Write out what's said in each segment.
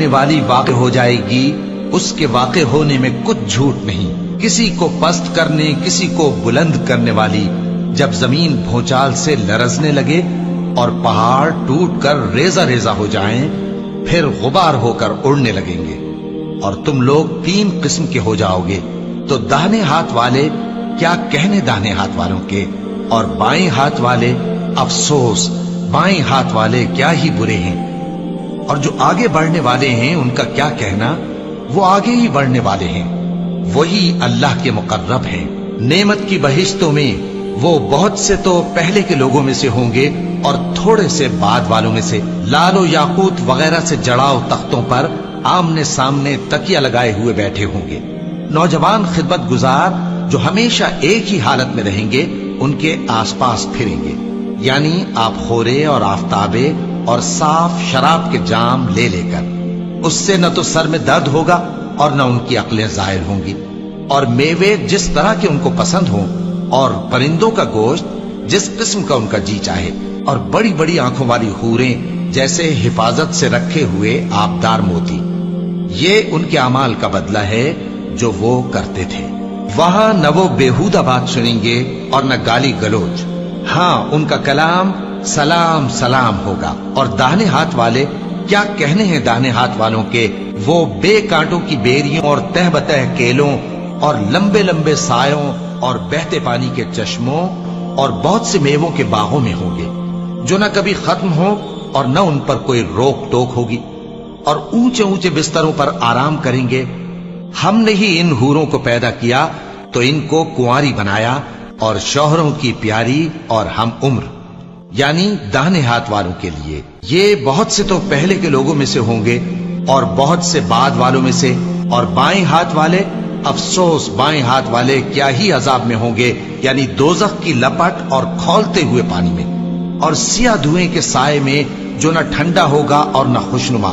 والی واقع ہو جائے گی، اس کے واقع ہونے میں کچھ جھوٹ نہیں، کسی کو پست کرنے کسی کو بلند کرنے والی۔ جب زمین بھونچال سے لرزنے لگے اور پہاڑ ٹوٹ کر ریزہ ریزہ ہو جائیں، پھر غبار ہو کر اڑنے لگیں گے، اور تم لوگ 3 قسم کے ہو جاؤ گے۔ تو داہنے ہاتھ والے کیا کہنے داہنے ہاتھ والوں کے، اور بائیں ہاتھ والے افسوس، بائیں ہاتھ والے کیا ہی برے ہیں۔ اور جو آگے بڑھنے والے ہیں ان کا کیا کہنا، وہ آگے ہی بڑھنے والے ہیں، وہی اللہ کے مقرب ہیں۔ نعمت کی بہشتوں میں وہ بہت سے تو پہلے کے لوگوں میں سے ہوں گے اور تھوڑے سے بعد والوں میں سے، لال و یاقوت وغیرہ سے جڑاؤ تختوں پر آمنے سامنے تکیہ لگائے ہوئے بیٹھے ہوں گے۔ نوجوان خدمت گزار جو ہمیشہ ایک ہی حالت میں رہیں گے ان کے آس پاس پھریں گے، یعنی آپ خورے اور آفتابے اور صاف شراب کے جام لے لے کر۔ اس سے نہ تو سر میں درد ہوگا اور نہ ان کی عقلیں زائل ہوں گی، اور میوے جس طرح کے ان کو پسند ہوں، اور پرندوں کا گوشت جس قسم کا ان کا جی چاہے، اور بڑی بڑی آنکھوں والی حوریں جیسے حفاظت سے رکھے ہوئے آبدار موتی۔ یہ ان کے اعمال کا بدلہ ہے جو وہ کرتے تھے۔ وہاں نہ وہ بیہودہ بات سنیں گے اور نہ گالی گلوچ، ہاں ان کا کلام سلام سلام ہوگا۔ اور داہنے ہاتھ والے کیا کہنے ہیں داہنے ہاتھ والوں کے، وہ بے کانٹوں کی بیریوں اور تہ بتہ کیلوں اور لمبے لمبے سایوں اور بہتے پانی کے چشموں اور بہت سے میووں کے باغوں میں ہوں گے، جو نہ کبھی ختم ہو اور نہ ان پر کوئی روک ٹوک ہوگی، اور اونچے اونچے بستروں پر آرام کریں گے۔ ہم نے ہی ان حوروں کو پیدا کیا تو ان کو کنواری بنایا، اور شوہروں کی پیاری اور ہم عمر، یعنی داہنے ہاتھ والوں کے لیے۔ یہ بہت سے تو پہلے کے لوگوں میں سے ہوں گے اور بہت سے بعد والوں میں سے۔ اور بائیں ہاتھ والے افسوس، بائیں ہاتھ والے کیا ہی عذاب میں ہوں گے، یعنی دوزخ کی لپٹ اور کھولتے ہوئے پانی میں، اور سیاہ دھوئیں کے سائے میں جو نہ ٹھنڈا ہوگا اور نہ خوشنما۔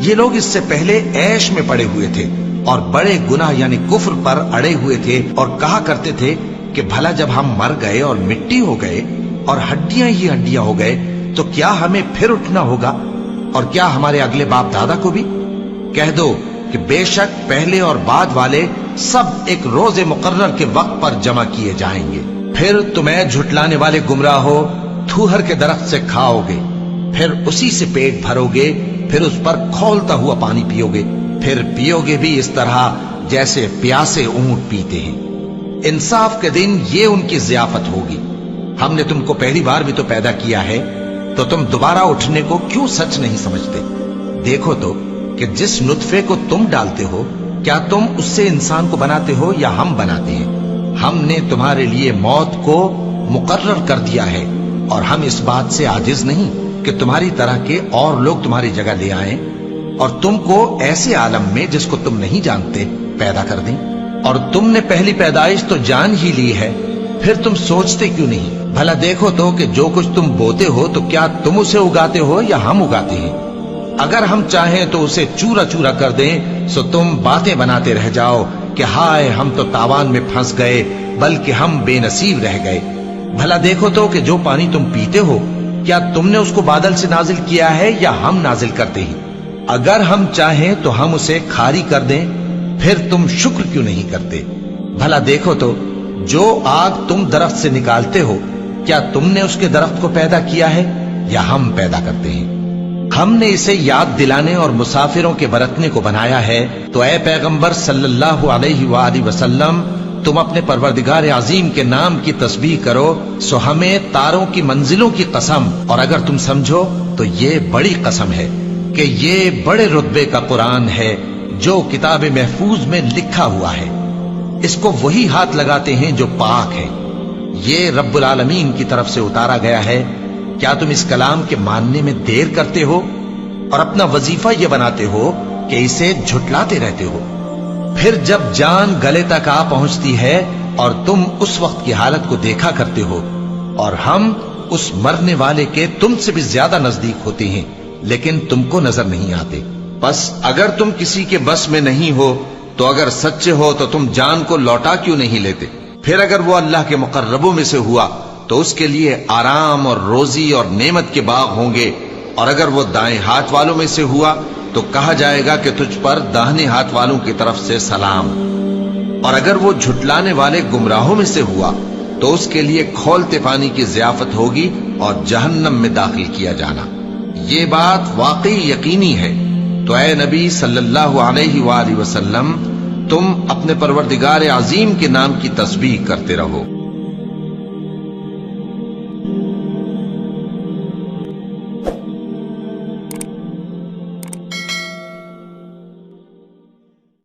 یہ لوگ اس سے پہلے عیش میں پڑے ہوئے تھے اور بڑے گناہ یعنی کفر پر اڑے ہوئے تھے، اور کہا کرتے تھے کہ بھلا جب ہم مر گئے اور مٹی ہو گئے اور ہڈیاں ہی ہڈیاں ہو گئے تو کیا ہمیں پھر اٹھنا ہوگا، اور کیا ہمارے اگلے باپ دادا کو بھی؟ کہہ دو کہ بے شک پہلے اور بعد والے سب ایک روز مقرر کے وقت پر جمع کیے جائیں گے۔ پھر تمہیں جھٹلانے والے گمراہ ہو، تھوہر کے درخت سے کھاؤ گے، پھر اسی سے پیٹ بھرو گے، پھر اس پر کھولتا ہوا پانی پیو گے، پھر پیو گے بھی اس طرح جیسے پیاسے اونٹ پیتے ہیں۔ انصاف کے دن یہ ان کی ضیافت ہوگی۔ ہم نے تم کو پہلی بار بھی تو پیدا کیا ہے، تو تم دوبارہ اٹھنے کو کیوں سچ نہیں سمجھتے؟ دیکھو تو کہ جس نطفے کو تم ڈالتے ہو، کیا تم اس سے انسان کو بناتے ہو یا ہم بناتے ہیں؟ ہم نے تمہارے لیے موت کو مقرر کر دیا ہے، اور ہم اس بات سے عاجز نہیں کہ تمہاری طرح کے اور لوگ تمہاری جگہ لے آئیں اور تم کو ایسے عالم میں جس کو تم نہیں جانتے پیدا کر دیں۔ اور تم نے پہلی پیدائش تو جان ہی لی ہے، پھر تم سوچتے کیوں نہیں؟ بھلا دیکھو تو کہ جو کچھ تم بوتے ہو تو کیا تم اسے اگاتے ہو یا ہم اگاتے ہیں؟ اگر ہم چاہیں تو اسے چورا چورا کر دیں، سو تم باتیں بناتے رہ جاؤ کہ ہائے ہم تو تاوان میں پھنس گئے، بلکہ ہم بے نصیب رہ گئے۔ بھلا دیکھو تو کہ جو پانی تم پیتے ہو، کیا تم نے اس کو بادل سے نازل کیا ہے یا ہم نازل کرتے ہیں؟ اگر ہم چاہیں تو ہم اسے کھاری کر دیں، پھر تم شکر کیوں نہیں کرتے؟ بھلا دیکھو تو جو آگ تم درخت سے نکالتے ہو، کیا تم نے اس کے درخت کو پیدا کیا ہے یا ہم پیدا کرتے ہیں؟ ہم نے اسے یاد دلانے اور مسافروں کے برتنے کو بنایا ہے، تو اے پیغمبر صلی اللہ علیہ وآلہ وسلم، تم اپنے پروردگار عظیم کے نام کی تسبیح کرو، سو ہمیں تاروں کی منزلوں کی قسم، اور اگر تم سمجھو تو یہ بڑی قسم ہے کہ یہ بڑے رتبے کا قرآن ہے جو کتاب محفوظ میں لکھا ہوا ہے۔ اس کو وہی ہاتھ لگاتے ہیں جو پاک ہے، یہ رب العالمین کی طرف سے اتارا گیا ہے۔ کیا تم اس کلام کے ماننے میں دیر کرتے ہو اور اپنا وظیفہ یہ بناتے ہو کہ اسے جھٹلاتے رہتے ہو؟ پھر جب جان گلے تک آ پہنچتی ہے اور تم اس وقت کی حالت کو دیکھا کرتے ہو، اور ہم اس مرنے والے کے تم سے بھی زیادہ نزدیک ہوتے ہیں، لیکن تم کو نظر نہیں آتے۔ بس اگر تم کسی کے بس میں نہیں ہو تو اگر سچے ہو تو تم جان کو لوٹا کیوں نہیں لیتے؟ پھر اگر وہ اللہ کے مقربوں میں سے ہوا تو اس کے لیے آرام اور روزی اور نعمت کے باغ ہوں گے، اور اگر وہ دائیں ہاتھ والوں میں سے ہوا تو کہا جائے گا کہ تجھ پر داہنے ہاتھ والوں کی طرف سے سلام، اور اگر وہ جھٹلانے والے گمراہوں میں سے ہوا تو اس کے لیے کھولتے پانی کی ضیافت ہوگی اور جہنم میں داخل کیا جانا۔ یہ بات واقعی یقینی ہے، تو اے نبی صلی اللہ علیہ وآلہ وسلم، تم اپنے پروردگار عظیم کے نام کی تسبیح کرتے رہو۔